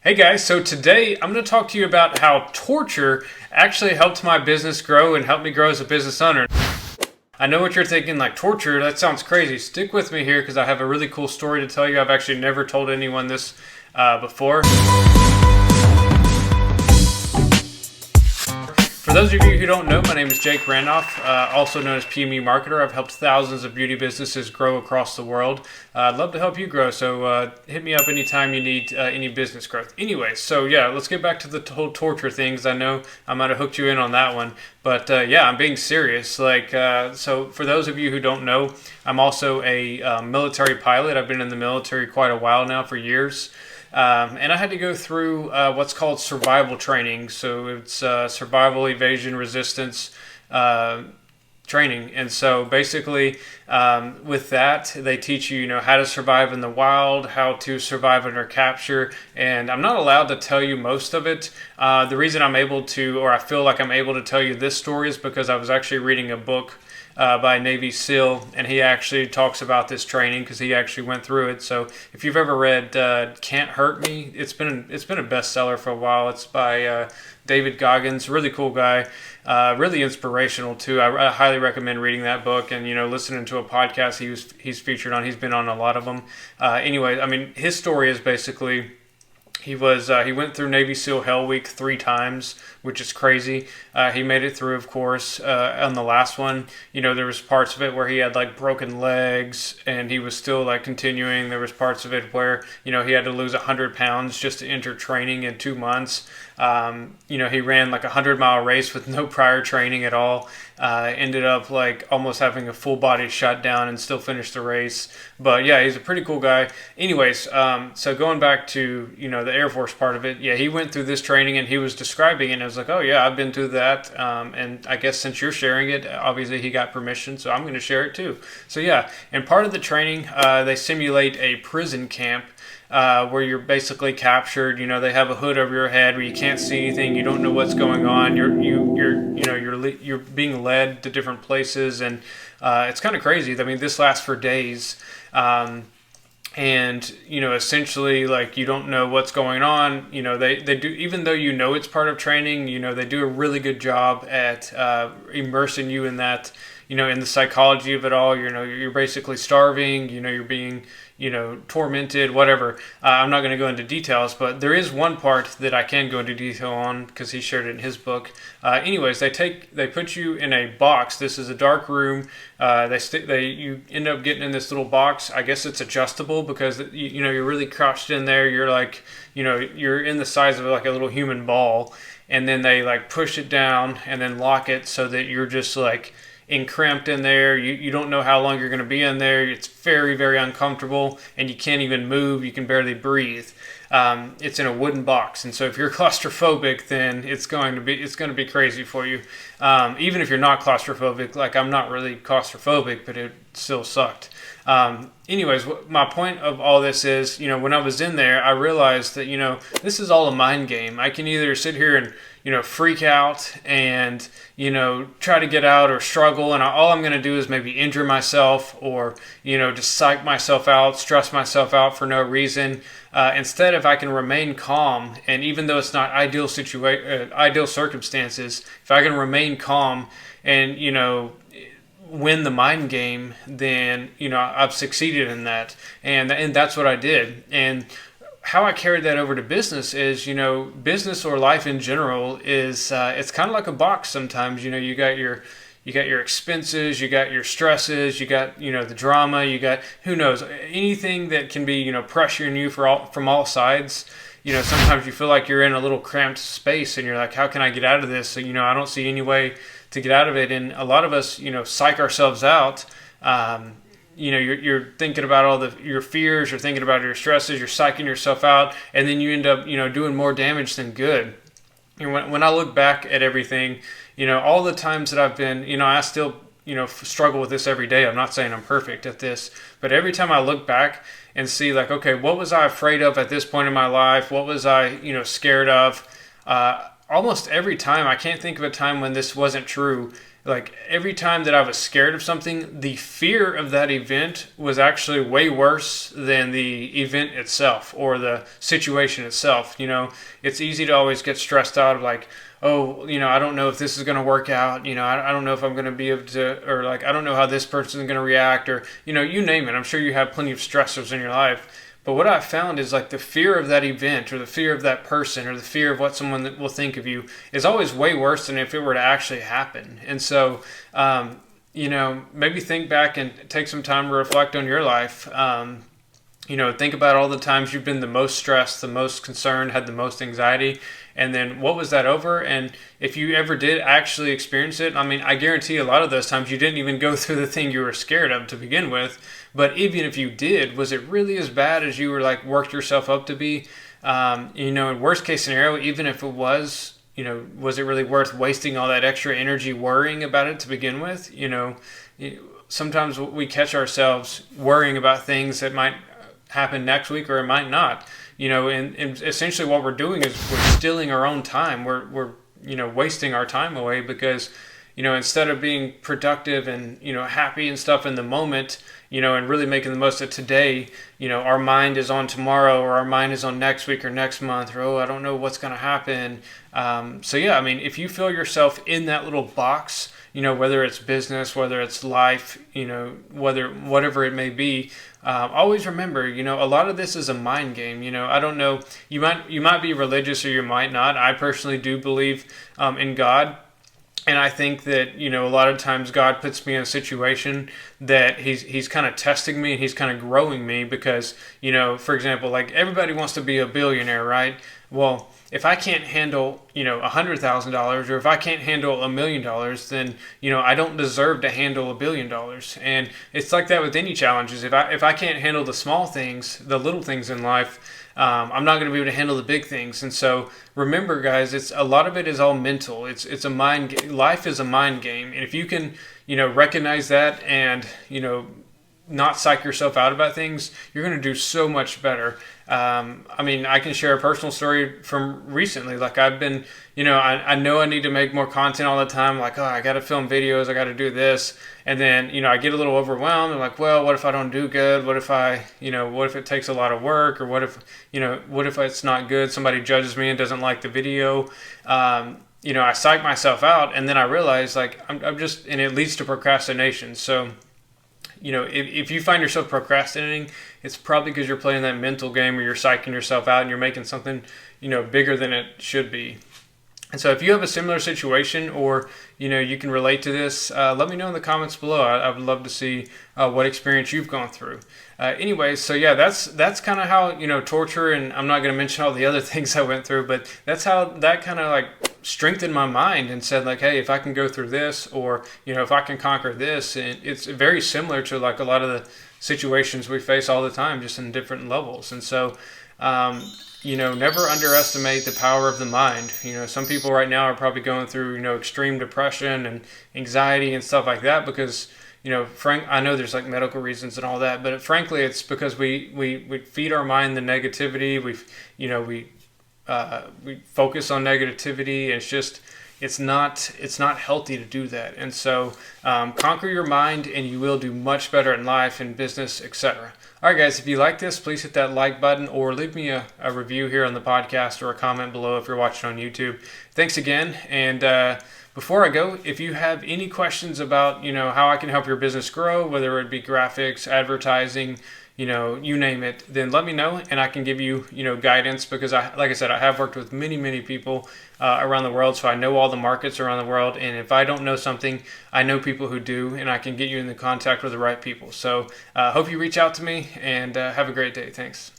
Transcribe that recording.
Hey guys, so today I'm going to talk to you about how torture actually helped my business grow and helped me grow as a business owner. I know what you're thinking, like torture, that sounds crazy. Stick with me here because I have a really cool story to tell you. I've actually never told anyone this before. For those of you who don't know, my name is Jake Randolph, also known as PME Marketer. I've helped thousands of beauty businesses grow across the world. I'd love to help you grow, so hit me up anytime you need any business growth. Anyway, so yeah, let's get back to the whole torture things. I know I might have hooked you in on that one, but yeah, I'm being serious. So for those of you who don't know, I'm also a military pilot. I've been in the military quite a while now, for years. And I had to go through what's called survival training. So it's survival, evasion, resistance training. And so basically with that, they teach you, how to survive in the wild, how to survive under capture. And I'm not allowed to tell you most of it. The reason I'm able to, or I feel like I'm able to tell you this story, is because I was actually reading a book by a Navy SEAL, and he actually talks about this training because he actually went through it. So if you've ever read Can't Hurt Me, it's been a bestseller for a while. It's by David Goggins, really cool guy, really inspirational too. I highly recommend reading that book and listening to a podcast he's featured on. He's been on a lot of them. Anyway, I mean, his story is basically, he went through Navy SEAL Hell Week 3 times, which is crazy. He made it through, of course. On the last one, there was parts of it where he had like broken legs and he was still like continuing. There was parts of it where, he had to lose 100 pounds just to enter training in 2 months. He ran like a 100-mile race with no prior training at all. Ended up like almost having a full body shutdown and still finished the race. But yeah, he's a pretty cool guy. Anyways, so going back to, the Air Force part of it, yeah, he went through this training and he was describing it, and I was like, oh yeah, I've been through that. And I guess since you're sharing it, obviously he got permission, so I'm going to share it too. So yeah, and part of the training, they simulate a prison camp. Where you're basically captured. They have a hood over your head where you can't see anything. You don't know what's going on. You're being led to different places, and it's kind of crazy. I mean, this lasts for days, and essentially, like, you don't know what's going on. They do, even though it's part of training. They do a really good job at immersing you in that. In the psychology of it all. You're basically starving. You're being tormented, whatever. I'm not going to go into details, but there is one part that I can go into detail on because he shared it in his book. Anyways, they put you in a box. This is a dark room. You end up getting in this little box. I guess it's adjustable because you're really crouched in there. You're like, you're in the size of like a little human ball, and then they like push it down and then lock it so that you're just like cramped in there. You don't know how long you're going to be in there. It's very, very uncomfortable, and you can't even move. You can barely breathe. It's in a wooden box, and so if you're claustrophobic, then it's going to be crazy for you. Even if you're not claustrophobic, like I'm not really claustrophobic, but it still sucked. Anyways, my point of all this is, when I was in there, I realized that, this is all a mind game. I can either sit here and, freak out and, try to get out or struggle. And all I'm going to do is maybe injure myself or, just psych myself out, stress myself out for no reason. Instead, if I can remain calm, and even though it's not ideal circumstances, if I can remain calm and, win the mind game, then I've succeeded in that, and that's what I did. And how I carried that over to business is, business or life in general is it's kind of like a box. Sometimes you got your expenses, you got your stresses, you got the drama, you got who knows, anything that can be pressuring you from all sides. Sometimes you feel like you're in a little cramped space and you're like, how can I get out of this? So, I don't see any way to get out of it. And a lot of us, psych ourselves out. You're thinking about all your fears, you're thinking about your stresses, you're psyching yourself out, and then you end up, doing more damage than good. And when I look back at everything, all the times that I've been, I still, struggle with this every day. I'm not saying I'm perfect at this, but every time I look back and see like, okay, what was I afraid of at this point in my life? What was I, scared of? Almost every time, I can't think of a time when this wasn't true. like every time that I was scared of something, the fear of that event was actually way worse than the event itself or the situation itself. It's easy to always get stressed out of like, oh, I don't know if this is going to work out. I don't know if I'm going to be able to, or like, I don't know how this person is going to react, or, you name it. I'm sure you have plenty of stressors in your life. But what I found is like the fear of that event or the fear of that person or the fear of what someone will think of you is always way worse than if it were to actually happen. And so, maybe think back and take some time to reflect on your life. Think about all the times you've been the most stressed, the most concerned, had the most anxiety, and then what was that over? And if you ever did actually experience it, I guarantee a lot of those times you didn't even go through the thing you were scared of to begin with. But even if you did, was it really as bad as you were like worked yourself up to be? In worst case scenario, even if it was, was it really worth wasting all that extra energy worrying about it to begin with? Sometimes we catch ourselves worrying about things that might happen next week or it might not. And essentially what we're doing is we're stealing our own time. We're wasting our time away because, instead of being productive and, happy and stuff in the moment, and really making the most of today, our mind is on tomorrow or our mind is on next week or next month or, I don't know what's going to happen. If you feel yourself in that little box, whether it's business, whether it's life, whatever it may be, always remember, a lot of this is a mind game. I don't know, you might be religious or you might not. I personally do believe in God. And I think that, a lot of times God puts me in a situation that he's kind of testing me and he's kind of growing me because, for example, like everybody wants to be a billionaire, right? Well, if I can't handle, $100,000 or if I can't handle $1 million, then, I don't deserve to handle $1 billion. And it's like that with any challenges. If I can't handle the small things, the little things in life, I'm not going to be able to handle the big things. And so remember, guys, it's a lot of it is all mental. It's a mind game. Life is a mind game. And if you can, recognize that and, not psych yourself out about things, you're going to do so much better. I can share a personal story from recently. Like I've been, I know I need to make more content all the time. Like, I got to film videos. I got to do this. And then, I get a little overwhelmed and like, well, what if I don't do good? What if what if it takes a lot of work? Or what if it's not good? Somebody judges me and doesn't like the video. I psych myself out and then I realize like I'm just, and it leads to procrastination. So, if you find yourself procrastinating, it's probably because you're playing that mental game or you're psyching yourself out and you're making something, bigger than it should be. And so if you have a similar situation or, you can relate to this, let me know in the comments below. I would love to see what experience you've gone through. Anyways, so yeah, that's kind of how, torture, and I'm not going to mention all the other things I went through, but that's how that kind of like strengthened my mind and said like, hey, if I can go through this or, if I can conquer this, and it's very similar to like a lot of the situations we face all the time, just in different levels. And so, never underestimate the power of the mind. Some people right now are probably going through, extreme depression and anxiety and stuff like that because, I know there's like medical reasons and all that, but frankly, it's because we feed our mind the negativity. We focus on negativity. And it's not healthy to do that. And so conquer your mind and you will do much better in life and business, etc. All right, guys, if you like this, please hit that like button or leave me a review here on the podcast or a comment below if you're watching on YouTube. Thanks again. And before I go, if you have any questions about, how I can help your business grow, whether it be graphics, advertising, you name it, then let me know and I can give you, guidance because like I said, I have worked with many, many people around the world. So I know all the markets around the world. And if I don't know something, I know people who do, and I can get you in the contact with the right people. So hope you reach out to me and have a great day. Thanks.